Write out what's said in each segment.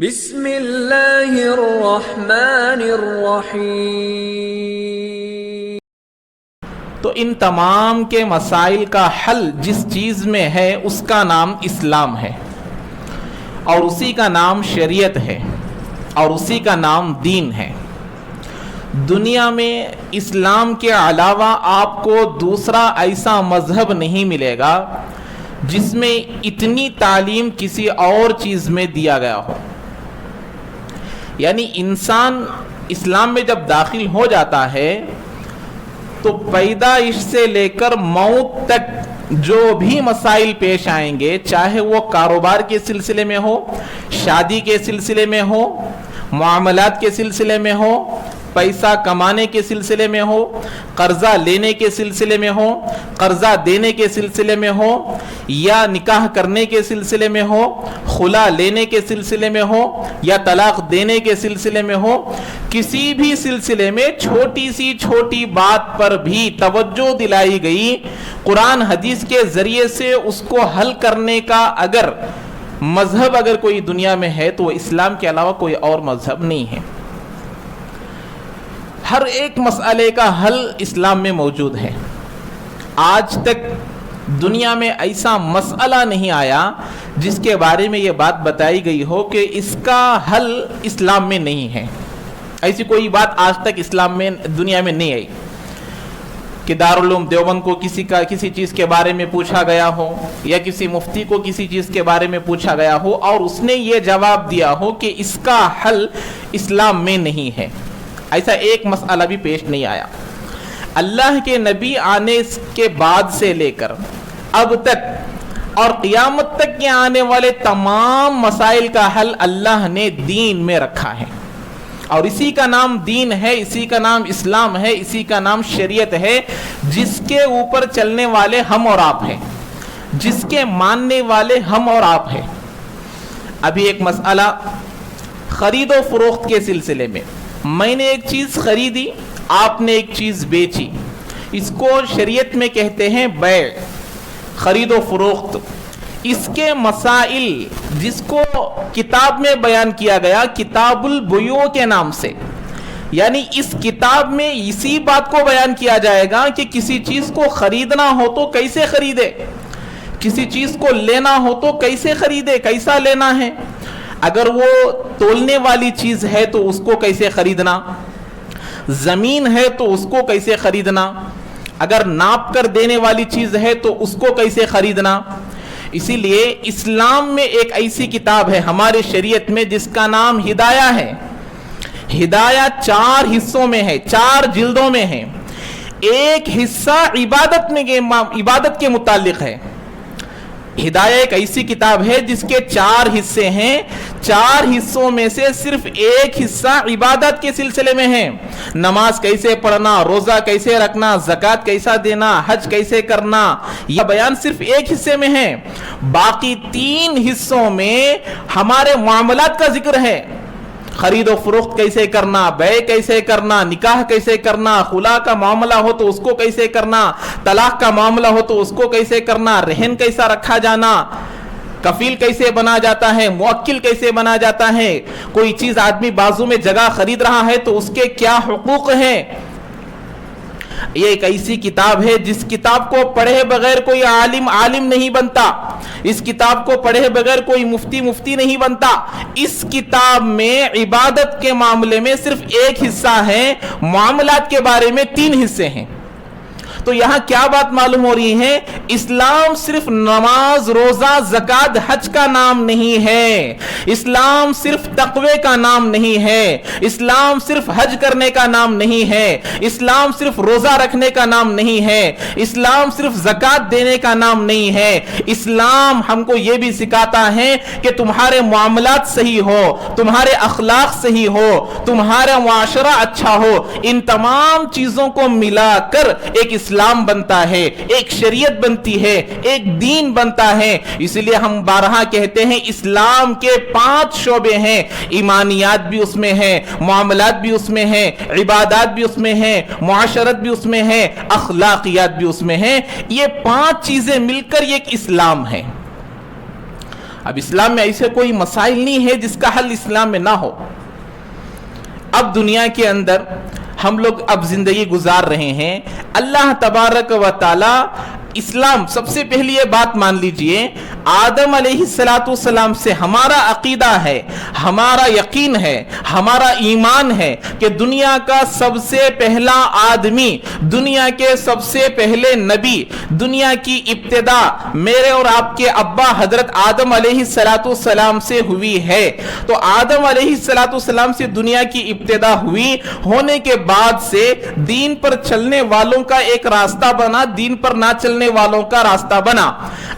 بسم اللہ الرحمن الرحیم۔ تو ان تمام کے مسائل کا حل جس چیز میں ہے اس کا نام اسلام ہے، اور اسی کا نام شریعت ہے، اور اسی کا نام دین ہے۔ دنیا میں اسلام کے علاوہ آپ کو دوسرا ایسا مذہب نہیں ملے گا جس میں اتنی تعلیم کسی اور چیز میں دیا گیا ہو۔ یعنی انسان اسلام میں جب داخل ہو جاتا ہے تو پیدائش سے لے کر موت تک جو بھی مسائل پیش آئیں گے، چاہے وہ کاروبار کے سلسلے میں ہو، شادی کے سلسلے میں ہو، معاملات کے سلسلے میں ہو، پیسہ کمانے کے سلسلے میں ہو، قرضہ لینے کے سلسلے میں ہو، قرضہ دینے کے سلسلے میں ہو، یا نکاح کرنے کے سلسلے میں ہو، خلا لینے کے سلسلے میں ہو، یا طلاق دینے کے سلسلے میں ہو، کسی بھی سلسلے میں چھوٹی سی چھوٹی بات پر بھی توجہ دلائی گئی، قرآن حدیث کے ذریعے سے اس کو حل کرنے کا اگر مذہب اگر کوئی دنیا میں ہے تو وہ اسلام کے علاوہ کوئی اور مذہب نہیں ہے۔ ہر ایک مسئلے کا حل اسلام میں موجود ہے۔ آج تک دنیا میں ایسا مسئلہ نہیں آیا جس کے بارے میں یہ بات بتائی گئی ہو کہ اس کا حل اسلام میں نہیں ہے۔ ایسی کوئی بات آج تک اسلام میں دنیا میں نہیں آئی کہ دارالعلوم دیوبند کو کسی چیز کے بارے میں پوچھا گیا ہو، یا کسی مفتی کو کسی چیز کے بارے میں پوچھا گیا ہو اور اس نے یہ جواب دیا ہو کہ اس کا حل اسلام میں نہیں ہے۔ ایسا ایک مسئلہ بھی پیش نہیں آیا۔ اللہ کے نبی آنے کے بعد سے لے کر اب تک اور قیامت تک کے آنے والے تمام مسائل کا حل اللہ نے دین میں رکھا ہے، اور اسی کا نام دین ہے، اسی کا نام اسلام ہے، اسی کا نام شریعت ہے، جس کے اوپر چلنے والے ہم اور آپ ہیں، جس کے ماننے والے ہم اور آپ ہیں۔ ابھی ایک مسئلہ خرید و فروخت کے سلسلے میں نے ایک چیز خریدی، آپ نے ایک چیز بیچی، اس کو شریعت میں کہتے ہیں بیع، خرید و فروخت۔ اس کے مسائل جس کو کتاب میں بیان کیا گیا کتاب البیوع کے نام سے، یعنی اس کتاب میں اسی بات کو بیان کیا جائے گا کہ کسی چیز کو خریدنا ہو تو کیسے خریدے، کسی چیز کو لینا ہو تو کیسے خریدے، کیسا لینا ہے، اگر وہ تولنے والی چیز ہے تو اس کو کیسے خریدنا، زمین ہے تو اس کو کیسے خریدنا، اگر ناپ کر دینے والی چیز ہے تو اس کو کیسے خریدنا۔ اسی لیے اسلام میں ایک ایسی کتاب ہے ہمارے شریعت میں جس کا نام ہدایہ ہے۔ ہدایہ 4 حصوں میں ہے، 4 جلدوں میں ہے۔ ایک حصہ عبادت کے متعلق ہے۔ ہدایہ ایک ایسی کتاب ہے جس کے 4 حصے ہیں، 4 حصوں میں سے صرف ایک حصہ عبادت کے سلسلے میں ہے۔ نماز کیسے پڑھنا، روزہ کیسے رکھنا، زکوٰۃ کیسا دینا، حج کیسے کرنا، یہ بیان صرف ایک حصے میں ہے۔ باقی 3 حصوں میں ہمارے معاملات کا ذکر ہے، خرید و فروخت کیسے کرنا، بیع کیسے کرنا، نکاح کیسے کرنا، خلا کا معاملہ ہو تو اس کو کیسے کرنا، طلاق کا معاملہ ہو تو اس کو کیسے کرنا، رہن کیسا رکھا جانا، کفیل کیسے بنا جاتا ہے، موکل کیسے بنا جاتا ہے، کوئی چیز آدمی بازو میں جگہ خرید رہا ہے تو اس کے کیا حقوق ہیں۔ یہ ایک ایسی کتاب ہے جس کتاب کو پڑھے بغیر کوئی عالم نہیں بنتا، اس کتاب کو پڑھے بغیر کوئی مفتی نہیں بنتا۔ اس کتاب میں عبادت کے معاملے میں صرف ایک حصہ ہے، معاملات کے بارے میں 3 حصے ہیں۔ تو یہاں کیا بات معلوم ہو رہی ہے، اسلام صرف نماز، روزہ، زکوٰۃ، حج کا نام نہیں ہے، اسلام صرف تقوی کا نام نہیں ہے، اسلام صرف حج کرنے کا نام نہیں ہے، اسلام صرف روزہ رکھنے کا نام نہیں ہے، اسلام صرف زکوٰۃ دینے کا نام نہیں ہے۔ اسلام ہم کو یہ بھی سکھاتا ہے کہ تمہارے معاملات صحیح ہو، تمہارے اخلاق صحیح ہو، تمہارا معاشرہ اچھا ہو، ان تمام چیزوں کو ملا کر ایک اسلام بنتا ہے، ایک شریعت بنتی ہے، ایک دین بنتا ہے۔ اس لیے ہم بارہا کہتے ہیں اسلام کے 5 شعبے ہیں، ایمانیات بھی اس میں ہیں، معاملات بھی اس میں ہیں، عبادات بھی اس میں ہیں، معاشرت بھی اس میں ہے، اخلاقیات بھی اس میں ہیں۔ یہ 5 چیزیں مل کر یہ ایک اسلام ہے۔ اب اسلام میں ایسے کوئی مسائل نہیں ہے جس کا حل اسلام میں نہ ہو. اب دنیا کے اندر ہم لوگ اب زندگی گزار رہے ہیں. اللہ تبارک و تعالی اسلام، سب سے پہلی یہ بات مان لیجئے، آدم علیہ السلام سے ہمارا عقیدہ ہے، ہمارا یقین ہے، ہمارا ایمان ہے کہ دنیا کا سب سے پہلا آدمی، دنیا کے سب سے پہلے نبی، دنیا کی ابتدا میرے اور آپ کے ابا حضرت آدم علیہ السلام سے ہوئی ہے. تو آدم علیہ السلام سے دنیا کی ابتدا ہوئی، ہونے کے بعد سے دین پر چلنے والوں کا ایک راستہ بنا، دین پر نہ چلنے والوں کا راستہ بنا.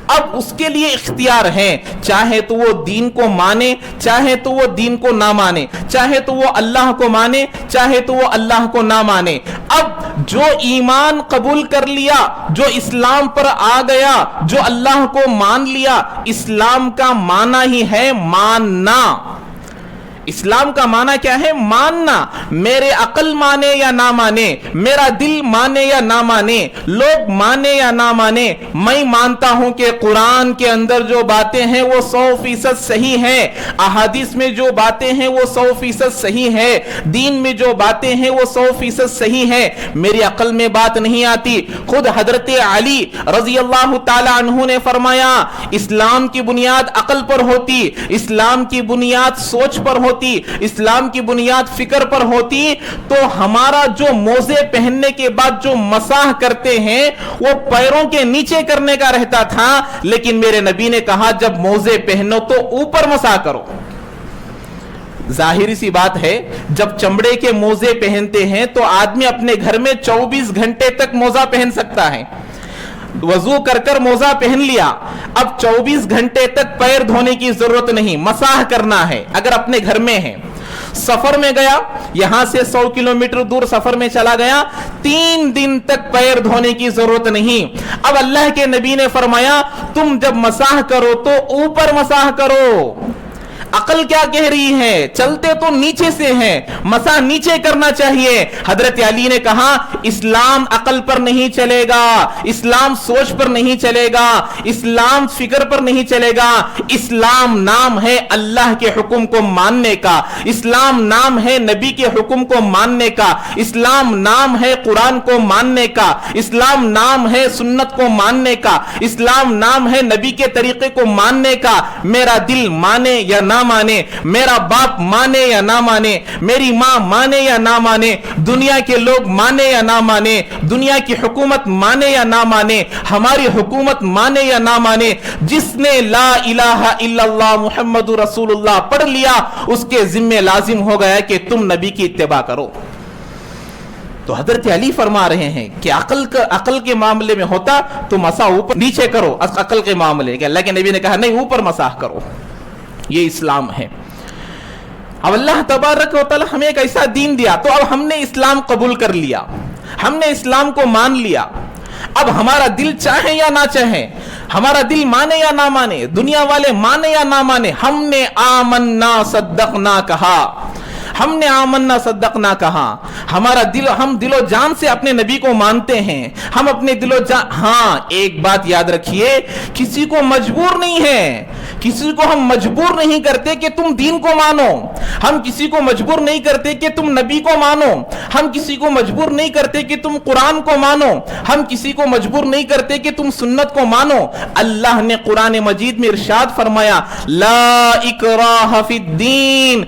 اب اس کے لیے اختیار ہے، چاہے تو وہ دین کو مانے، چاہے تو وہ دین کو نہ مانے، چاہے تو وہ اللہ کو مانے، چاہے تو وہ اللہ کو نہ مانے. اب جو ایمان قبول کر لیا، جو اسلام پر آ گیا، جو اللہ کو مان لیا، اسلام کا معنی ہی ہے ماننا. اسلام کا معنی کیا ہے؟ ماننا. میرے عقل مانے یا نہ مانے، میرا دل مانے یا نہ مانے، لوگ مانے یا نہ مانے، میں مانتا ہوں کہ قرآن کے اندر جو باتیں ہیں وہ 100% صحیح ہیں، احادیث میں جو باتیں ہیں وہ 100% صحیح ہے، دین میں جو باتیں ہیں وہ 100% صحیح ہے. میری عقل میں بات نہیں آتی. خود حضرت علی رضی اللہ تعالی عنہ نے فرمایا، اسلام کی بنیاد عقل پر ہوتی، اسلام کی بنیاد سوچ پر ہوتی، اسلام کی بنیاد فکر پر ہوتی، تو ہمارا جو موزے پہننے کے بعد جو مساح کرتے ہیں وہ پیروں کے نیچے کرنے کا رہتا تھا، لیکن میرے نبی نے کہا جب موزے پہنو تو اوپر مساح کرو. ظاہری سی بات ہے، جب چمڑے کے موزے پہنتے ہیں تو آدمی اپنے گھر میں 24 گھنٹے تک موزہ پہن سکتا ہے. وضو کر کر موزہ پہن لیا، اب 24 گھنٹے تک پیر دھونے کی ضرورت نہیں، مساح کرنا ہے. اگر اپنے گھر میں ہے، سفر میں گیا، یہاں سے 100 کلومیٹر دور سفر میں چلا گیا، 3 دن تک پیر دھونے کی ضرورت نہیں. اب اللہ کے نبی نے فرمایا تم جب مساح کرو تو اوپر مساح کرو. عقل کیا کہہ رہی ہے؟ چلتے تو نیچے سے ہیں، مساح نیچے کرنا چاہیے. حضرت علی نے کہا اسلام عقل پر نہیں چلے گا، اسلام سوچ پر نہیں چلے گا، اسلام فکر پر نہیں چلے گا. اسلام نام ہے اللہ کے حکم کو ماننے کا، اسلام نام ہے نبی کے حکم کو ماننے کا، اسلام نام ہے قرآن کو ماننے کا، اسلام نام ہے سنت کو ماننے کا، اسلام نام ہے نبی کے طریقے کو ماننے کا. میرا دل مانے یا نہ مانے، میرا باپ مانے یا نہ مانے، میری ماں مانے یا نہ مانے، دنیا کے لوگ مانے یا نہ مانے، دنیا کی حکومت مانے یا نہ مانے، ہماری حکومت مانے یا نہ مانے، جس نے لا الہ الا اللہ محمد رسول اللہ پڑھ لیا اس کے ذمہ لازم ہو گیا کہ تم نبی کی اتباع کرو. تو حضرت علی فرما رہے ہیں کہ عقل کے معاملے میں ہوتا تو مساح اوپر نیچے کرو، عقل کے معاملے کہ اللہ کے نبی نے کہا نہیں اوپر مساح کرو. یہ اسلام ہے. اب اللہ تبارک و تعالی ہمیں ایک ایسا دین دیا، تو اب ہم نے اسلام قبول کر لیا، ہم نے اسلام کو مان لیا. اب ہمارا دل چاہے یا نہ چاہے، ہمارا دل مانے یا نہ مانے، دنیا والے مانے یا نہ مانے، ہم نے آمنا صدقنا کہا، ہم نے آمنا صدقنا کہا. ہمارا دل، ہم دل و جان سے اپنے نبی کو مانتے ہیں، ہم اپنے دل و جان. ہاں ایک بات یاد رکھیے، کسی کو مجبور نہیں ہے، کسی کو ہم مجبور نہیں کرتے کہ تم دین کو مانو، ہم کسی کو مجبور نہیں کرتے کہ تم نبی کو مانو، ہم کسی کو مجبور نہیں کرتے کہ تم قرآن کو مانو، ہم کسی کو مجبور نہیں کرتے کہ تم سنت کو مانو. اللہ نے قرآن مجید میں ارشاد فرمایا لا اکراہ فی الدین،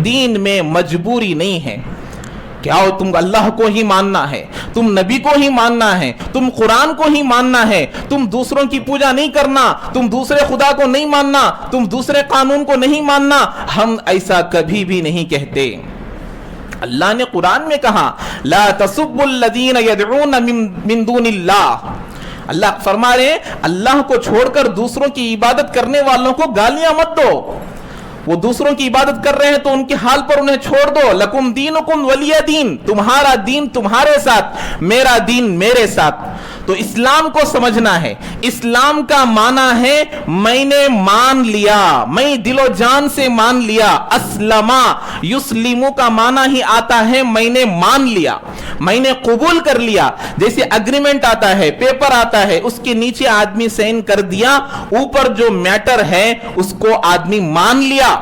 دین میں مجبوری نہیں ہے. کیا ہو؟ تم اللہ کو ہی ماننا ہے، تم نبی کو ہی ماننا ہے، تم قرآن کو ہی ماننا ہے، تم دوسروں کی پوجا نہیں کرنا، تم دوسرے خدا کو نہیں ماننا، تم دوسرے قانون کو نہیں ماننا. ہم ایسا کبھی بھی نہیں کہتے. اللہ نے قرآن میں کہا لا تسبوا الذین یدعون من دون اللہ. اللہ فرما رہے ہیں اللہ کو چھوڑ کر دوسروں کی عبادت کرنے والوں کو گالیاں مت دو. وہ دوسروں کی عبادت کر رہے ہیں تو ان کے حال پر انہیں چھوڑ دو. لکم دینکم ولی دین، تمہارا دین تمہارے ساتھ، میرا دین میرے ساتھ. تو اسلام کو سمجھنا ہے. اسلام کا معنی ہے میں نے مان لیا, میں دل و جان سے مان لیا. اسلما یسلمو کا معنی ہی آتا ہے میں نے مان لیا, میں نے قبول کر لیا. جیسے اگریمنٹ آتا ہے, پیپر آتا ہے, اس کے نیچے آدمی سائن کر دیا, اوپر جو میٹر ہے اس کو آدمی مان لیا,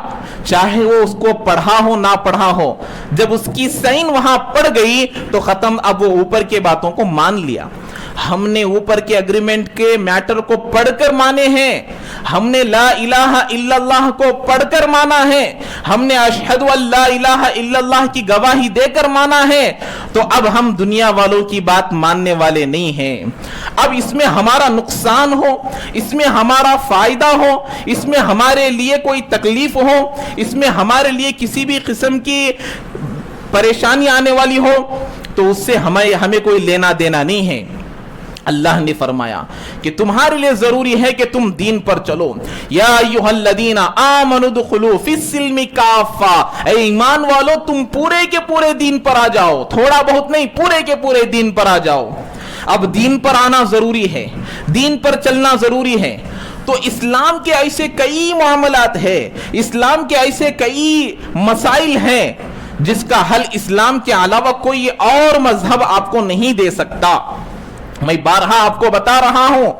چاہے وہ اس کو پڑھا ہو نہ پڑھا ہو. جب اس کی سائن وہاں پڑ گئی تو ختم, اب وہ اوپر کے باتوں کو مان لیا. ہم نے اوپر کے اگریمنٹ کے میٹر کو پڑھ کر مانے ہیں, ہم نے لا الہ الا اللہ کو پڑھ کر مانا ہے, ہم نے اشہد ان لا الہ الا اللہ کی گواہی دے کر مانا ہے. تو اب ہم دنیا والوں کی بات ماننے والے نہیں ہیں. اب اس میں ہمارا نقصان ہو, اس میں ہمارا فائدہ ہو, اس میں ہمارے لیے کوئی تکلیف ہو, اس میں ہمارے لیے کسی بھی قسم کی پریشانی آنے والی ہو, تو اس سے ہمیں کوئی لینا دینا نہیں ہے. اللہ نے فرمایا کہ تمہارے لیے ضروری ہے کہ تم دین پر چلو. یا ایھا الذین آمنوا ادخلوا فی السلم کافہ, اے ایمان والو تم پورے کے پورے دین پر آ جاؤ, تھوڑا بہت نہیں, پورے کے پورے دین پر آ جاؤ. اب دین پر آنا ضروری ہے, دین پر چلنا ضروری ہے. تو اسلام کے ایسے کئی معاملات ہیں, اسلام کے ایسے کئی مسائل ہیں جس کا حل اسلام کے علاوہ کوئی اور مذہب آپ کو نہیں دے سکتا. میں بارہا آپ کو بتا رہا ہوں,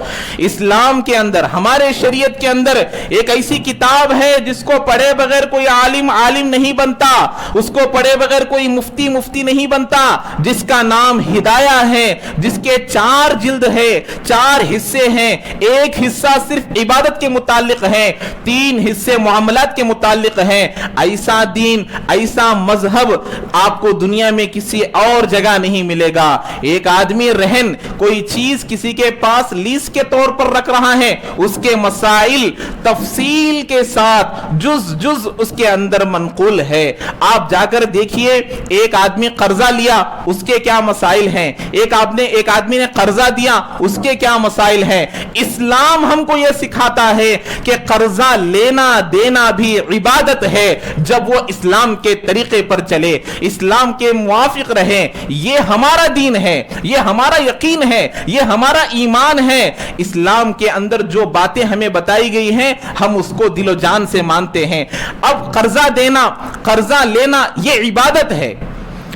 اسلام کے اندر, ہمارے شریعت کے اندر ایک ایسی کتاب ہے جس کو پڑھے بغیر کوئی عالم نہیں بنتا, اس کو پڑھے بغیر کوئی مفتی نہیں بنتا, جس کا نام ہدایہ ہے, جس کے 4 جلد ہے, 4 حصے ہیں. ایک حصہ صرف عبادت کے متعلق ہے, 3 حصے معاملات کے متعلق ہیں. ایسا دین, ایسا مذہب آپ کو دنیا میں کسی اور جگہ نہیں ملے گا. ایک آدمی رہن کوئی چیز کسی کے پاس لیز کے طور پر رکھ رہا ہے, اس کے مسائل تفصیل کے ساتھ جز اس کے اندر منقول ہے. آپ جا کر دیکھیے, ایک آدمی قرضہ لیا, اس کے کیا مسائل ہیں, ایک آدمی نے قرضہ دیا, اس کے کیا مسائل ہیں. اسلام ہم کو یہ سکھاتا ہے کہ قرضہ لینا دینا بھی عبادت ہے, جب وہ اسلام کے طریقے پر چلے, اسلام کے موافق رہے. یہ ہمارا دین ہے, یہ ہمارا یقین ہے, یہ ہمارا ایمان ہے. اسلام کے اندر جو باتیں ہمیں بتائی گئی ہیں ہم اس کو دل و جان سے مانتے ہیں. اب قرضہ دینا, قرضہ لینا یہ عبادت ہے.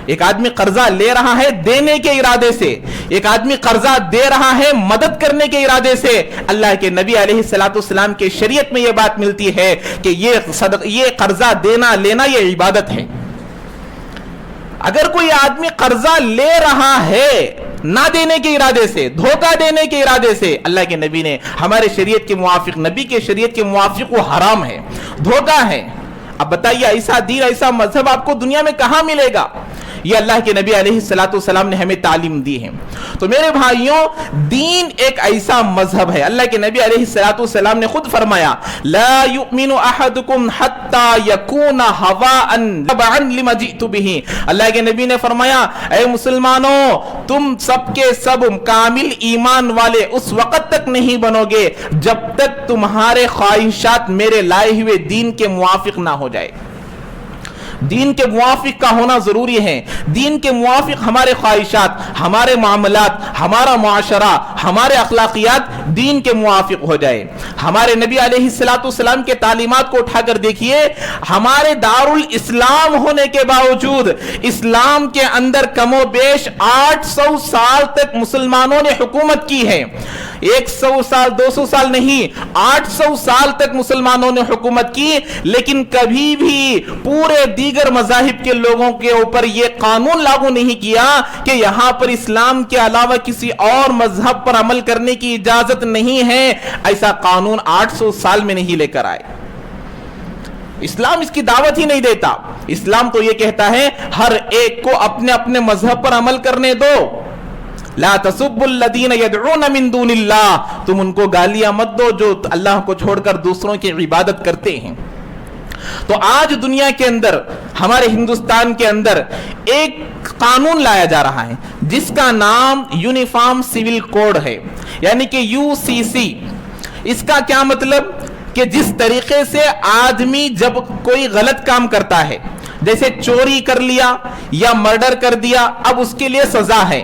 ایک آدمی قرضہ لے رہا ہے دینے کے ارادے سے, ایک آدمی قرضہ دے رہا ہے مدد کرنے کے ارادے سے. اللہ کے نبی علیہ الصلوۃ والسلام کے شریعت میں یہ بات ملتی ہے کہ یہ قرضہ دینا لینا یہ عبادت ہے. اگر کوئی آدمی قرضہ لے رہا ہے نہ دینے کے ارادے سے, دھوکہ دینے کے ارادے سے, اللہ کے نبی نے ہمارے شریعت کے موافق, نبی کے شریعت کے موافق وہ حرام ہے, دھوکہ ہے. اب بتائیے ایسا دین, ایسا مذہب آپ کو دنیا میں کہاں ملے گا؟ یہ اللہ کے نبی علیہ الصلوۃ والسلام نے ہمیں تعلیم دی ہے. تو میرے بھائیوں, دین ایک ایسا مذہب ہے, اللہ کے نبی علیہ الصلوۃ والسلام نے خود فرمایا لا یؤمن احدکم حتی یکون ہواء تبعا لما جئت بہ. اللہ کے نبی نے فرمایا اے مسلمانوں, تم سب کے سب کامل ایمان والے اس وقت تک نہیں بنو گے جب تک تمہارے خواہشات میرے لائے ہوئے دین کے موافق نہ ہو جائے. دین کے موافق کا ہونا ضروری ہے. دین کے موافق ہمارے خواہشات, ہمارے معاملات, ہمارا معاشرہ, ہمارے اخلاقیات دین کے موافق ہو جائے. ہمارے نبی علیہ الصلوۃ والسلام کے تعلیمات کو اٹھا کر دیکھیے, ہمارے دارالاسلام ہونے کے باوجود اسلام کے اندر کم و بیش 800 سال تک مسلمانوں نے حکومت کی ہے. 100 سال 200 سال نہیں, 800 سال تک مسلمانوں نے حکومت کی, لیکن کبھی بھی پورے دیگر مذاہب کے لوگوں کے اوپر یہ قانون لاگو نہیں کیا کہ یہاں پر اسلام کے علاوہ کسی اور مذہب پر عمل کرنے کی اجازت نہیں ہے. ایسا قانون 800 سال میں نہیں لے کر آئے. اسلام اس کی دعوت ہی نہیں دیتا. اسلام تو یہ کہتا ہے ہر ایک کو اپنے اپنے مذہب پر عمل کرنے دو. لا تسبوا الذین یدعون من دون اللہ, تم ان کو گالیاں مت دو جو اللہ کو چھوڑ کر دوسروں کی عبادت کرتے ہیں. تو آج دنیا کے اندر, ہمارے ہندوستان کے اندر ایک قانون لایا جا رہا ہے جس کا نام یونیفارم سول کوڈ ہے, یعنی کہ UCC. اس کا کیا مطلب کہ جس طریقے سے آدمی جب کوئی غلط کام کرتا ہے, جیسے چوری کر لیا یا مرڈر کر دیا, اب اس کے لیے سزا ہے.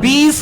20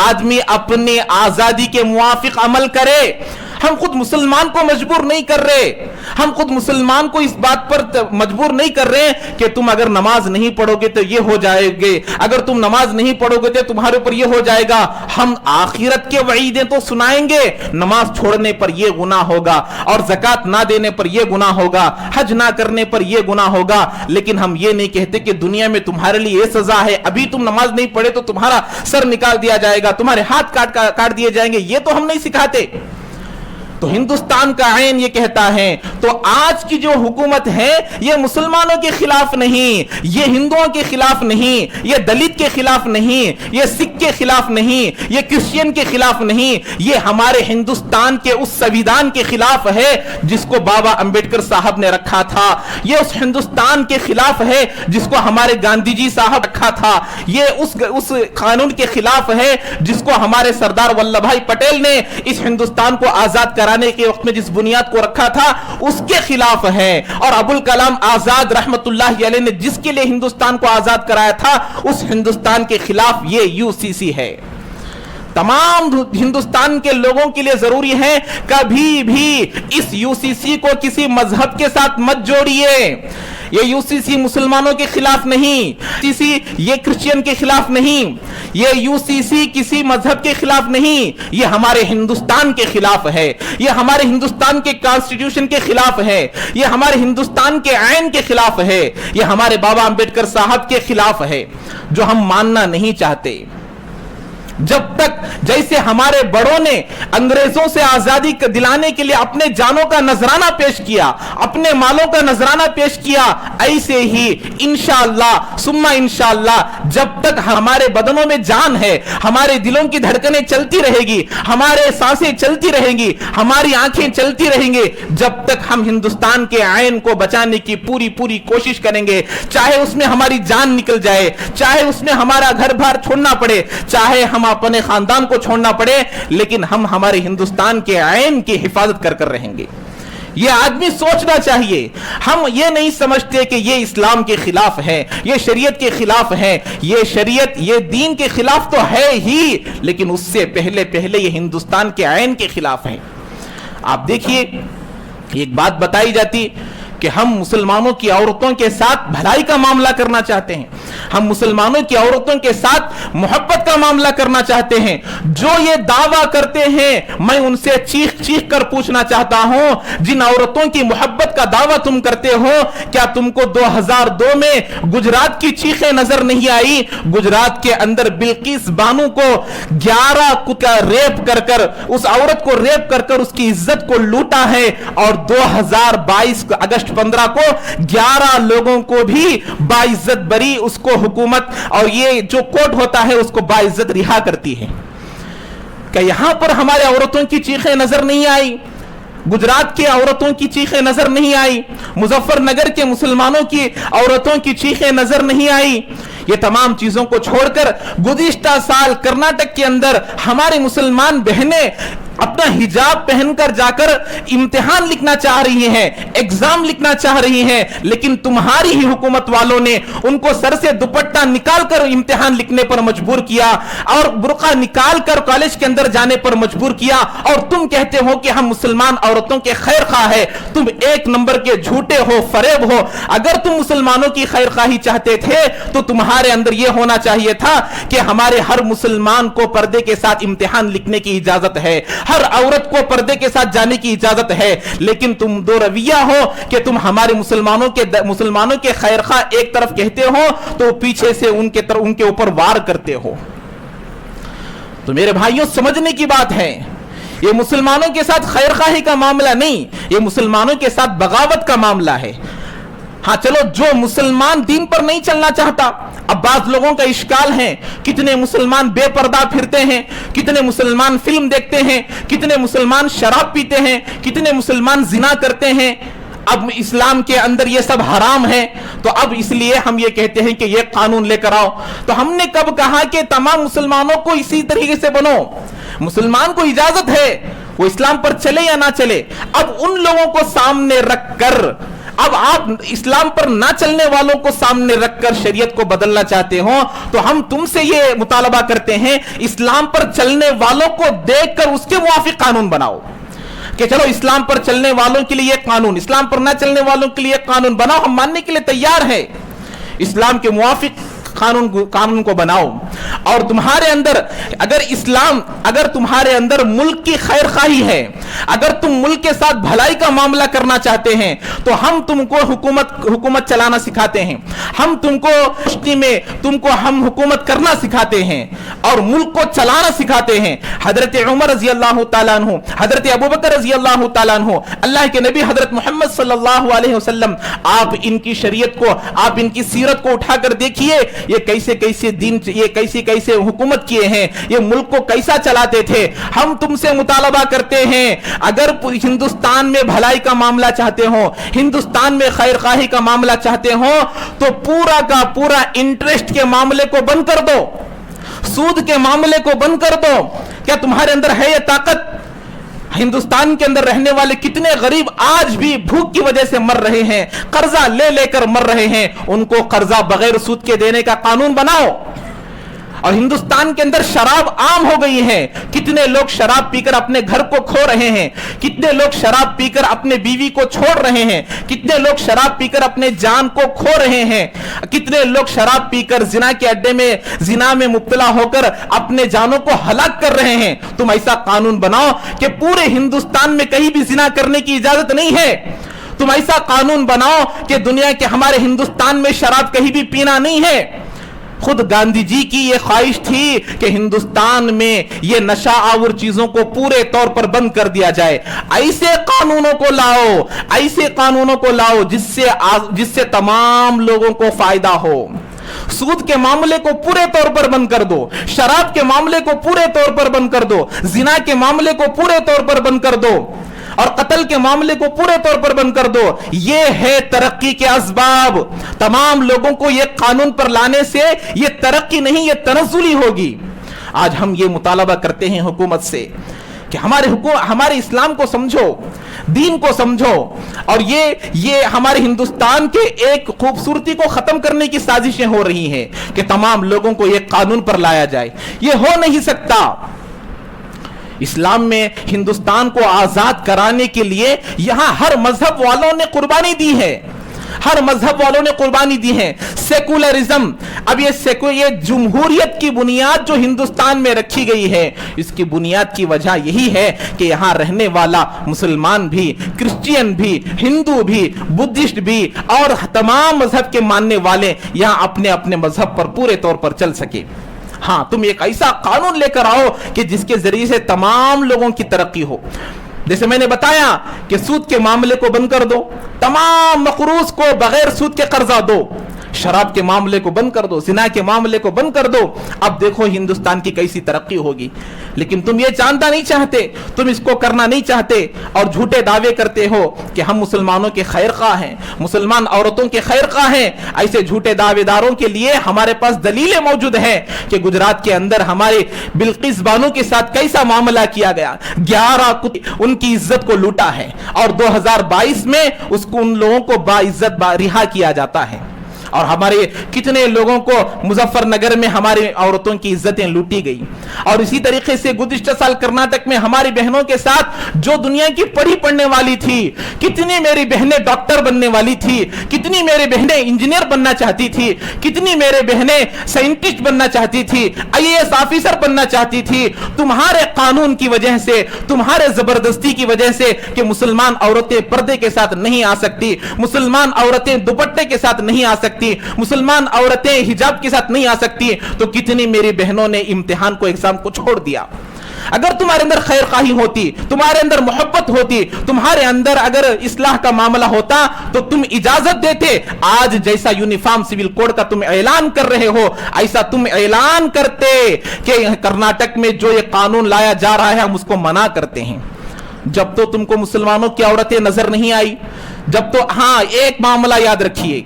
آدمی اپنے آزادی کے موافق عمل کرے. ہم خود مسلمان کو مجبور نہیں کر رہے, ہم خود مسلمان کو اس بات پر مجبور نہیں کر رہے کہ تم اگر نماز نہیں پڑھو گے تو یہ ہو جائے گے, اگر تم نماز نہیں پڑھو گے تو تمہارے اوپر یہ ہو جائے گا. ہم آخرت کے وعیدیں تو سنائیں گے, نماز چھوڑنے پر یہ گناہ ہوگا, اور زکات نہ دینے پر یہ گناہ ہوگا, حج نہ کرنے پر یہ گناہ ہوگا, لیکن ہم یہ نہیں کہتے کہ دنیا میں تمہارے لیے یہ سزا ہے, ابھی تم نماز نہیں پڑھے تو تمہارا سر نکال دیا جائے گا, تمہارے ہاتھ کاٹ دیے جائیں گے. یہ تو ہم نہیں سکھاتے. تو ہندوستان کا آئین یہ کہتا ہے. تو آج کی جو حکومت ہے یہ مسلمانوں کے خلاف نہیں, یہ ہندوؤں کے خلاف نہیں, یہ دلت کے خلاف نہیں, یہ سکھ کے خلاف نہیں, یہ کرسچین کے خلاف نہیں, یہ ہمارے ہندوستان کے اس سویدھان کے خلاف ہے جس کو بابا امبیڈکر صاحب نے رکھا تھا. یہ اس ہندوستان کے خلاف ہے جس کو ہمارے گاندھی جی صاحب رکھا تھا. یہ اس قانون کے خلاف ہے جس کو ہمارے سردار ولبھ بھائی پٹیل نے اس ہندوستان کو آزاد کرانے کے وقت میں جس بنیاد کو رکھا تھا اس کے خلاف ہے. اور ابوالکلام آزاد رحمت اللہ علیہ نے جس کے لیے ہندوستان کو آزاد کرایا تھا اس ہندوستان کے خلاف یہ یو سی سی ہے. تمام ہندوستان کے لوگوں کے لیے ضروری ہے کبھی بھی اس یو سی سی کو کسی مذہب کے ساتھ مت جوڑیے. یہ یو سی سی مسلمانوں کے خلاف نہیں, یہ کرسچین کے خلاف نہیں, یہ یو سی سی کسی مذہب کے خلاف نہیں, یہ ہمارے ہندوستان کے خلاف ہے, یہ ہمارے ہندوستان کے کانسٹیٹیوشن کے خلاف ہے, یہ ہمارے ہندوستان کے آئین کے خلاف ہے, یہ ہمارے بابا امبیڈکر صاحب کے خلاف ہے, جو ہم ماننا نہیں چاہتے. جب تک جیسے ہمارے بڑوں نے انگریزوں سے آزادی دلانے کے لیے اپنے جانوں کا نذرانہ پیش کیا, اپنے مالوں کا نذرانہ پیش کیا, ایسے ہی انشاءاللہ ثم انشاءاللہ جب تک ہمارے بدنوں میں جان ہے, ہمارے دلوں کی دھڑکنیں چلتی رہے گی, ہمارے سانسیں چلتی رہیں گی, ہماری آنکھیں چلتی رہیں گے, جب تک ہم ہندوستان کے آئین کو بچانے کی پوری کوشش کریں گے, چاہے اس میں ہماری جان نکل جائے, چاہے اس میں ہمارا گھر بار چھوڑنا پڑے, چاہے ہم اپنے خاندان کو چھوڑنا پڑے, لیکن ہم ہمارے ہندوستان کے آئین کی حفاظت کر رہیں گے. یہ آدمی سوچنا چاہیے. ہم یہ نہیں سمجھتے کہ یہ اسلام کے خلاف ہے, یہ شریعت کے خلاف ہے. یہ شریعت یہ دین کے خلاف تو ہے ہی, لیکن اس سے پہلے یہ ہندوستان کے آئین کے خلاف ہے. آپ دیکھیے, ایک بات بتائی جاتی کہ ہم مسلمانوں کی عورتوں کے ساتھ بھلائی کا معاملہ کرنا چاہتے ہیں, ہم مسلمانوں کی عورتوں کے ساتھ محبت کا معاملہ کرنا چاہتے ہیں. جو یہ دعویٰ کرتے ہیں میں ان سے چیخ کر پوچھنا چاہتا ہوں, جن عورتوں کی محبت کا دعویٰ تم کرتے ہو, کیا تم کو 2002 میں گجرات کی چیخیں نظر نہیں آئی؟ گجرات کے اندر بلقیس بانو کو 11 کا ریپ کر اس عورت کو ریپ کر اس کی عزت کو لوٹا ہے, اور 2022 اگست 15 کو 11 لوگوں کو بھی باعزت بری اس کو حکومت اور یہ جو کورٹ ہوتا ہے اس کو باعزت رہا کرتی ہے. کہ یہاں پر ہمارے عورتوں کی چیخیں نظر نہیں آئی؟ گجرات کے عورتوں کی چیخیں نظر نہیں آئی؟ مظفر نگر کے مسلمانوں کی عورتوں کی چیخیں نظر نہیں آئی؟ یہ تمام چیزوں کو چھوڑ کر گزشتہ سال کرناٹک کے اندر ہمارے مسلمان بہنیں اپنا حجاب پہن کر جا کر امتحان لکھنا چاہ رہی ہیں, ایگزام لکھنا چاہ رہی ہیں, لیکن تمہاری ہی حکومت والوں نے ان کو سر سے دوپٹہ نکال کر امتحان لکھنے پر مجبور کیا, اور برقع نکال کر کالج کے اندر جانے پر مجبور کیا, اور تم کہتے ہو کہ ہم مسلمان عورتوں کے خیر خواہ ہیں. تم ایک نمبر کے جھوٹے ہو, فریب ہو. اگر تم مسلمانوں کی خیر خواہی چاہتے تھے تو تمہارے اندر یہ ہونا چاہیے تھا کہ ہمارے ہر مسلمان کو پردے کے ساتھ امتحان لکھنے کی اجازت ہے, ہر عورت کو پردے کے ساتھ جانے کی اجازت ہے. لیکن تم دو رویہ ہو کہ تم ہمارے مسلمانوں کے خیر خواہ ایک طرف کہتے ہو تو پیچھے سے ان کے اوپر وار کرتے ہو. تو میرے بھائیوں, سمجھنے کی بات ہے, یہ مسلمانوں کے ساتھ خیر خواہی کا معاملہ نہیں, یہ مسلمانوں کے ساتھ بغاوت کا معاملہ ہے. ہاں چلو, جو مسلمان دین پر نہیں چلنا چاہتا, اب بعض لوگوں کا اشکال ہے, کتنے مسلمان بے پردہ پھرتے ہیں, کتنے مسلمان فلم دیکھتے ہیں, کتنے مسلمان شراب پیتے ہیں, کتنے مسلمان زنا کرتے ہیں. اب اسلام کے اندر یہ سب حرام ہے, تو اب اس لیے ہم یہ کہتے ہیں کہ یہ قانون لے کر آؤ. تو ہم نے کب کہا کہ تمام مسلمانوں کو اسی طریقے سے بنو؟ مسلمان کو اجازت ہے وہ اسلام پر چلے یا نہ چلے. اب ان لوگوں کو سامنے رکھ کر اب آپ اسلام پر نہ چلنے والوں کو سامنے رکھ کر شریعت کو بدلنا چاہتے ہو تو ہم تم سے یہ مطالبہ کرتے ہیں اسلام پر چلنے والوں کو دیکھ کر اس کے موافق قانون بناؤ کہ چلو اسلام پر چلنے والوں کے لیے ایک قانون, اسلام پر نہ چلنے والوں کے لیے ایک قانون بناؤ, ہم ماننے کے لیے تیار ہے. اسلام کے موافق قانون کو بناؤ. اور تمہارے اندر اگر تمہارے اندر ملک کی خیر خواہی ہے, اگر تم ملک کے ساتھ بھلائی کا معاملہ کرنا چاہتے ہیں تو ہم تم کو حکومت چلانا سکھاتے ہیں, ہم تم کو ہم حکومت کرنا سکھاتے ہیں اور ملک کو چلانا سکھاتے ہیں. حضرت عمر رضی اللہ تعالیٰ عنہ, حضرت ابوبکر رضی اللہ تعالیٰ عنہ, اللہ کے نبی حضرت محمد صلی اللہ علیہ وسلم, آپ ان کی شریعت کو, آپ ان کی سیرت کو اٹھا کر دیکھیے, یہ کیسے حکومت کیے ہیں, یہ ملک کو کیسا چلاتے تھے. ہم تم سے مطالبہ کرتے ہیں اگر ہندوستان میں بھلائی کا معاملہ چاہتے ہو, ہندوستان میں خیر خواہی کا معاملہ چاہتے ہو تو پورا کا پورا انٹرسٹ کے معاملے کو بند کر دو, سود کے معاملے کو بند کر دو. کیا تمہارے اندر ہے یہ طاقت؟ ہندوستان کے اندر رہنے والے کتنے غریب آج بھی بھوک کی وجہ سے مر رہے ہیں, قرضہ لے کر مر رہے ہیں, ان کو قرضہ بغیر سود کے دینے کا قانون بناؤ. اور ہندوستان کے اندر شراب عام ہو گئی ہے, کتنے لوگ شراب پی کر اپنے گھر کو کھو رہے ہیں, کتنے لوگ شراب پی کر اپنے بیوی کو چھوڑ رہے ہیں, کتنے لوگ شراب پی کر اپنے جان کو کھو رہے ہیں, کتنے لوگ شراب پی کر زنا کے اڈے میں زنا میں مبتلا ہو کر اپنے جانوں کو ہلاک کر رہے ہیں. تم ایسا قانون بناؤ کہ پورے ہندوستان میں کہیں بھی زنا کرنے کی اجازت نہیں ہے. تم ایسا قانون بناؤ کہ دنیا کے ہمارے ہندوستان میں شراب کہیں بھی پینا نہیں ہے. خود گاندھی جی کی یہ خواہش تھی کہ ہندوستان میں یہ نشہ آور چیزوں کو پورے طور پر بند کر دیا جائے. ایسے قانونوں کو لاؤ جس سے تمام لوگوں کو فائدہ ہو. سود کے معاملے کو پورے طور پر بند کر دو, شراب کے معاملے کو پورے طور پر بند کر دو, زنا کے معاملے کو پورے طور پر بند کر دو, اور قتل کے معاملے کو پورے طور پر بند کر دو. یہ ہے ترقی کے اسباب. تمام لوگوں کو یہ قانون پر لانے سے یہ ترقی نہیں, یہ تنزلی ہوگی. آج ہم یہ مطالبہ کرتے ہیں حکومت سے کہ ہمارے اسلام کو سمجھو, دین کو سمجھو, اور یہ ہمارے ہندوستان کے ایک خوبصورتی کو ختم کرنے کی سازشیں ہو رہی ہیں کہ تمام لوگوں کو یہ قانون پر لایا جائے. یہ ہو نہیں سکتا. اسلام میں ہندوستان کو آزاد کرانے کے لیے یہاں ہر مذہب والوں نے قربانی دی ہے, ہر مذہب والوں نے قربانی دی ہے. سیکولرزم, اب یہ جمہوریت کی بنیاد جو ہندوستان میں رکھی گئی ہے, اس کی بنیاد کی وجہ یہی ہے کہ یہاں رہنے والا مسلمان بھی, کرسچین بھی, ہندو بھی, بدھسٹ بھی اور تمام مذہب کے ماننے والے یہاں اپنے اپنے مذہب پر پورے طور پر چل سکے. ہاں, تم ایک ایسا قانون لے کر آؤ کہ جس کے ذریعے سے تمام لوگوں کی ترقی ہو. جیسے میں نے بتایا کہ سود کے معاملے کو بند کر دو, تمام مقروض کو بغیر سود کے قرضہ دو, شراب کے معاملے کو بند کر دو, زنا کے معاملے کو بند کر دو. اب دیکھو ہندوستان کی کیسی ترقی ہوگی. لیکن تم یہ جاننا نہیں چاہتے, تم اس کو کرنا نہیں چاہتے, اور جھوٹے دعوے کرتے ہو کہ ہم مسلمانوں کے خیر خواہ ہیں, مسلمان عورتوں کے خیر خواہ ہیں. ایسے جھوٹے دعوے داروں کے لیے ہمارے پاس دلیلیں موجود ہیں کہ گجرات کے اندر ہمارے بلقیس بانو کے ساتھ کیسا معاملہ کیا گیا. 11 ان کی عزت کو لوٹا ہے, اور 2022 میں ان لوگوں کو باعزت رہا کیا جاتا ہے. اور ہمارے کتنے لوگوں کو مظفر نگر میں ہماری عورتوں کی عزتیں لوٹی گئی. اور اسی طریقے سے گزشتہ سال کرناٹک میں ہماری بہنوں کے ساتھ جو دنیا کی پڑھنے والی تھی, کتنی میری بہنیں ڈاکٹر بننے والی تھی, کتنی میری بہنیں انجینئر بننا چاہتی تھی, کتنی میرے بہنیں سائنٹسٹ بننا چاہتی تھی, IAS آفیسر بننا چاہتی تھی, تمہارے قانون کی وجہ سے, تمہارے زبردستی کی وجہ سے کہ مسلمان عورتیں پردے کے ساتھ نہیں آ سکتی, مسلمان عورتیں دوپٹے کے ساتھ نہیں آ سکتی, مسلمان عورتیں حجاب کے ساتھ نہیں آ سکتی, تو کتنی میری بہنوں نے امتحان کو, ایگزام کو چھوڑ دیا. اگر تمہارے اندر خیر خواہی ہوتی, تمہارے اندر محبت ہوتی, تمہارے اندر اگر اصلاح کا معاملہ ہوتا تو تم اجازت دیتے. آج جیسا یونیفارم سول کوڈ کا تم اعلان کر رہے ہو, ایسا تم اعلان کرتے کہ کرناٹک میں جو یہ قانون لایا جا رہا ہے ہم اس کو منع کرتے ہیں. جب تو تم کو مسلمانوں کی عورتیں نظر نہیں آئی, جب تو, ہاں ایک معاملہ یاد رکھیے,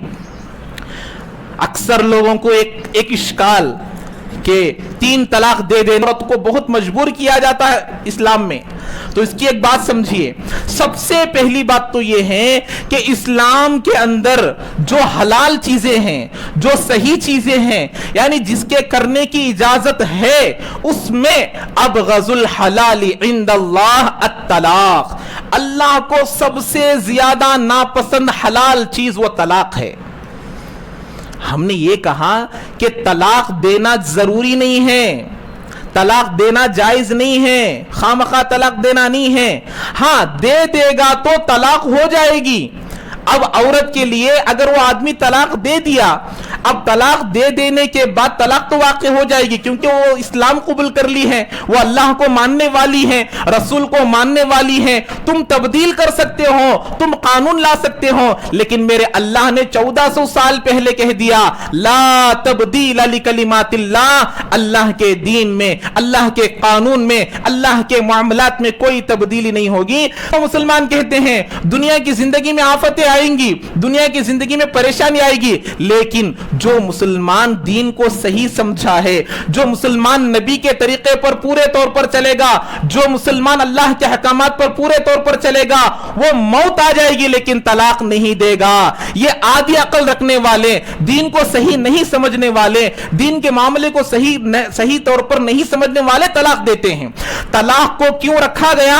اکثر لوگوں کو ایک اشکال کہ 3 طلاق دے دینا عورت کو بہت مجبور کیا جاتا ہے اسلام میں، تو اس کی ایک بات سمجھیے. سب سے پہلی بات تو یہ ہے کہ اسلام کے اندر جو حلال چیزیں ہیں، جو صحیح چیزیں ہیں، یعنی جس کے کرنے کی اجازت ہے، اس میں ابغض الحلال عند اللہ الطلاق. اللہ کو سب سے زیادہ ناپسند حلال چیز وہ طلاق ہے. ہم نے یہ کہا کہ طلاق دینا ضروری نہیں ہے، طلاق دینا جائز نہیں ہے، خامخواہ طلاق دینا نہیں ہے. ہاں دے گا تو طلاق ہو جائے گی. اب عورت کے لیے اگر وہ آدمی طلاق دے دیا، اب طلاق دے دینے کے بعد طلاق تو واقع ہو جائے گی، کیونکہ وہ اسلام قبول کر لی ہے، وہ اللہ کو ماننے والی ہے، رسول کو ماننے والی ہے. تم تبدیل کر سکتے ہو، تم قانون لا سکتے ہو، لیکن میرے اللہ نے 1400 سال پہلے کہہ دیا لا تبدیل لکلمات اللہ. اللہ کے دین میں، اللہ کے قانون میں، اللہ کے معاملات میں کوئی تبدیلی نہیں ہوگی. تو مسلمان کہتے ہیں دنیا کی زندگی میں آفتیں آئیں گی، دنیا کی زندگی میں پریشانی آئے گی، لیکن جو مسلمان دین کو صحیح سمجھا ہے، جو مسلمان نبی کے طریقے پر پورے طور پر چلے گا، جو مسلمان اللہ کے حکامات پر پورے طور پر چلے گا، وہ موت آ جائے گی لیکن طلاق نہیں دے گا. یہ آدھی عقل رکھنے والے، دین کو صحیح نہیں سمجھنے والے، دین کے معاملے کو صحیح طور پر نہیں سمجھنے والے طلاق دیتے ہیں. طلاق کو کیوں رکھا گیا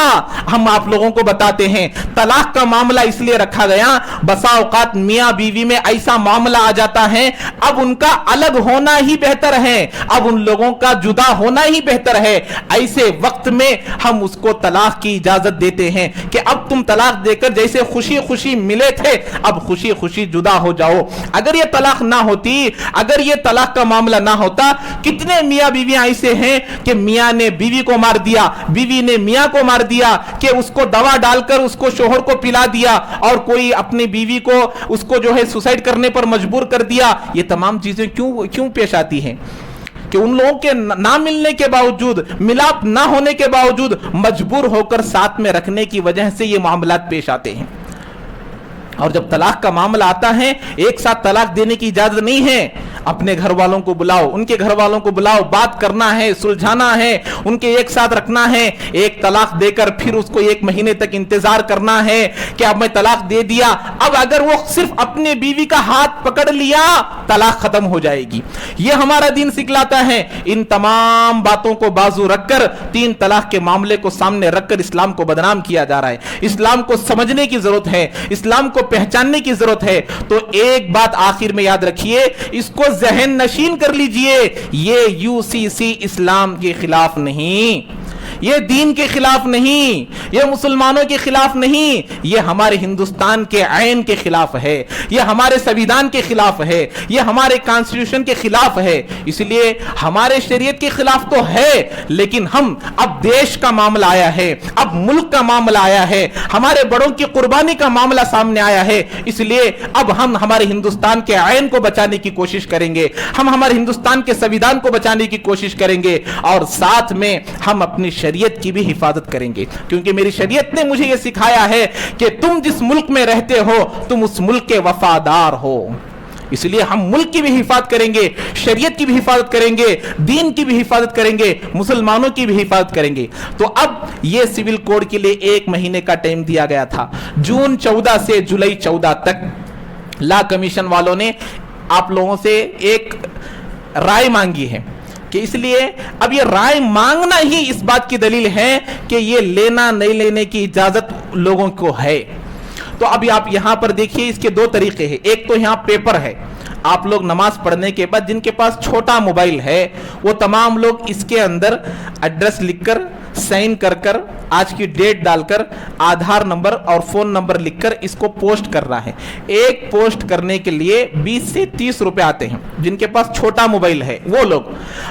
ہم آپ لوگوں کو بتاتے ہیں. طلاق کا معاملہ اس لیے رکھا گیا، بسا اوقات میاں بیوی میں ایسا معاملہ آ جاتا ہے اب ان کا الگ ہونا ہی بہتر ہے، اب ان لوگوں کا جدا ہونا ہی بہتر ہے. ایسے وقت میں ہم اس کو طلاق کی اجازت دیتے ہیں کہ اب تم طلاق دے کر جیسے خوشی خوشی ملے تھے اب خوشی خوشی جدا ہو جاؤ. اگر یہ طلاق نہ ہوتی، اگر یہ طلاق کا معاملہ نہ ہوتا، کتنے میاں بیویاں ایسے ہیں کہ میاں نے بیوی کو مار دیا، بیوی نے میاں کو مار دیا، کہ اس کو دوا ڈال کر اس کو شوہر کو پلا دیا، اور کوئی اپنی بیوی کو اس کو جو ہے سوسائڈ کرنے پر مجبور کر دیا. یہ تمام چیزیں کیوں پیش آتی ہیں؟ کہ ان لوگوں کے نہ ملنے کے باوجود، ملاپ نہ ہونے کے باوجود مجبور ہو کر ساتھ میں رکھنے کی وجہ سے یہ معاملات پیش آتے ہیں. اور جب طلاق کا معاملہ آتا ہے، ایک ساتھ طلاق دینے کی اجازت نہیں ہے. اپنے گھر والوں کو بلاؤ، ان کے گھر والوں کو بلاؤ، بات کرنا ہے، سلجھانا ہے، ان کے ایک ساتھ رکھنا ہے. ایک طلاق دے کر پھر اس کو 1 مہینے تک انتظار کرنا ہے کہ اب میں طلاق دے دیا. اب اگر وہ صرف اپنے بیوی کا ہاتھ پکڑ لیا طلاق ختم ہو جائے گی. یہ ہمارا دین سکھلاتا ہے. ان تمام باتوں کو بازو رکھ کر 3 طلاق کے معاملے کو سامنے رکھ کر اسلام کو بدنام کیا جا رہا ہے. اسلام کو سمجھنے کی ضرورت ہے، اسلام کو پہچاننے کی ضرورت ہے. تو ایک بات آخر میں یاد رکھیے، اس کو ذہن نشین کر لیجئے، یہ UCC اسلام کے خلاف نہیں، یہ دین کے خلاف نہیں، یہ مسلمانوں کے خلاف نہیں، یہ ہمارے ہندوستان کے عین کے خلاف ہے، یہ ہمارے سویدھان کے خلاف ہے، یہ ہمارے کانسٹیٹیوشن کے خلاف ہے. اس لیے ہمارے شریعت کے خلاف تو ہے، لیکن ہم اب دیش کا معاملہ آیا ہے، اب ملک کا معاملہ آیا ہے، ہمارے بڑوں کی قربانی کا معاملہ سامنے آیا ہے. اس لیے اب ہم ہمارے ہندوستان کے عین کو بچانے کی کوشش کریں گے، ہم ہمارے ہندوستان کے سویدھان کو بچانے کی کوشش کریں گے، اور ساتھ میں ہم اپنی شریعت کی بھی حفاظت کریں گے. کیونکہ میری شریعت نے مجھے یہ سکھایا ہے کہ تم جس ملک میں رہتے ہو تم اس ملک کے وفادار ہو. اس لیے ہم ملک کی بھی حفاظت کریں گے، شریعت کی بھی حفاظت کریں گے، دین کی بھی حفاظت کریں گے، مسلمانوں کی بھی حفاظت کریں گے. تو اب یہ سول کوڈ کے لیے 1 مہینے کا ٹائم دیا گیا تھا. جون 14 سے جولائی 14 تک لا کمیشن والوں نے آپ لوگوں سے ایک رائے مانگی ہے، کہ اس لیے اب یہ رائے مانگنا ہی اس بات کی دلیل ہے کہ یہ لینا نہیں لینے کی اجازت لوگوں کو ہے. تو ابھی آپ یہاں پر دیکھیے، اس کے 2 طریقے ہیں. ایک تو یہاں پیپر ہے، آپ لوگ نماز پڑھنے کے بعد جن کے پاس چھوٹا موبائل ہے وہ تمام لوگ اس کے اندر ایڈریس لکھ کر، سائن کر کر، آج کی ڈیٹ ڈال کر، آدھار نمبر اور فون نمبر لکھ کر اس کو پوسٹ کر رہا ہے. ایک پوسٹ کرنے کے لیے 20 سے 30 روپے آتے ہیں جن کے پاس چھوٹا موبائل ہے وہ لوگ.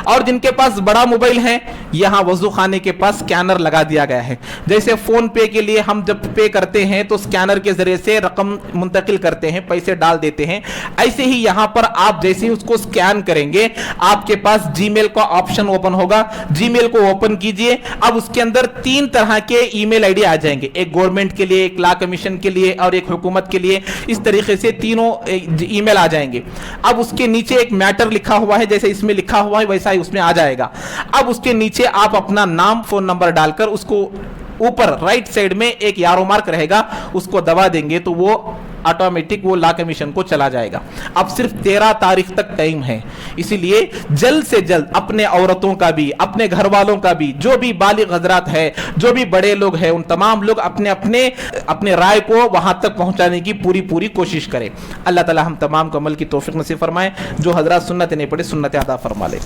اور جن کے پاس بڑا موبائل ہے، یہاں وضو خانے کے پاس سکینر لگا دیا گیا ہے. جیسے فون پے کے لیے ہم جب پے کرتے ہیں تو سکینر کے ذریعے سے رقم منتقل کرتے ہیں، پیسے ڈال دیتے ہیں، ایسے ہی یہاں پر آپ جیسے ہی اس کو سکین کریں گے آپ کے پاس جی میل کا آپشن اوپن ہوگا. جی میل کو اوپن کیجئے. اب اس کے اندر 3 طرح کے ای میل آئی ڈی آ جائیں گے, ایک گورنمنٹ کے لیے, ایک لا کمیشن کے لیے اور ایک حکومت کے لیے. اس طریقے سے تینوں ای میل آ جائیں گے. اب اس کے نیچے ایک میٹر لکھا ہوا ہے, جیسے اس میں لکھا ہوا ہے ویسا ہی اس میں آ جائے گا. اب اس کے نیچے آپ اپنا نام, فون نمبر ڈال کر اس کو اوپر رائٹ سائڈ میں ایک یارو مارک رہے گا, اس کو دبا دیں گے تو وہ آٹومیٹک وہ لا کمیشن کو چلا جائے گا. اب صرف 13 تاریخ تک ٹائم ہے, اسی لیے جلد سے جلد اپنے عورتوں کا بھی, اپنے گھر والوں کا بھی, جو بھی بالغ حضرات ہے, جو بھی بڑے لوگ ہیں, ان تمام لوگ اپنے رائے کو وہاں تک پہنچانے کی پوری کوشش کریں. اللہ تعالی ہم تمام کو عمل کی توفیق نصیب فرمائے. جو حضرات سنت نہیں پڑھے سنت ادا فرما لے.